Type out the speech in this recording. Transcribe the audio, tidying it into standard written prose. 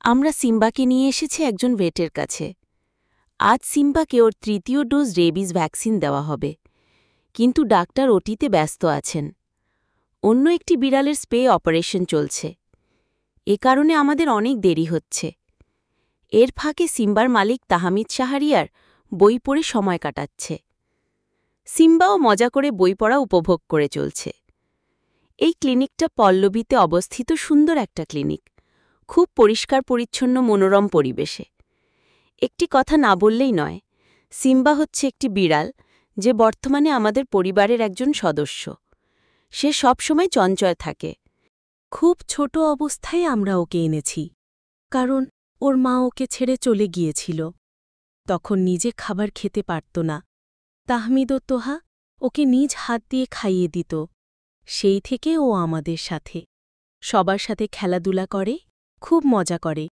আমরা সিম্বাকে নিয়ে এসেছি একজন ভেটের কাছে। আজ সিম্বাকে ওর তৃতীয় ডোজ রেবিস ভ্যাকসিন দেওয়া হবে, কিন্তু ডাক্তার ওটিতে ব্যস্ত আছেন। অন্য একটি বিড়ালের স্পে অপারেশন চলছে। এ কারণে আমাদের অনেক দেরি হচ্ছে। এর ফাঁকে সিম্বার মালিক তাহমিদ শাহরিয়ার বই পড়ে সময় কাটাচ্ছে। সিম্বাও মজা করে বই পড়া উপভোগ করে চলছে। এই ক্লিনিকটা পল্লবীতে অবস্থিত সুন্দর একটা ক্লিনিক, খুব পরিষ্কার পরিচ্ছন্ন মনোরম পরিবেশে। একটি কথা না বললেই নয়, সিম্বা হচ্ছে একটি বিড়াল যে বর্তমানে আমাদের পরিবারের একজন সদস্য। সে সবসময় চঞ্চল থাকে। খুব ছোট অবস্থায় আমরা ওকে এনেছি, কারণ ওর মা ওকে ছেড়ে চলে গিয়েছিল। তখন নিজে খাবার খেতে পারত না। তাহমিদ ও তোহা ওকে নিজ হাত দিয়ে খাইয়ে দিত। সেই থেকে ও আমাদের সাথে সবার সাথে খেলাধুলা করে, খুব মজা করে।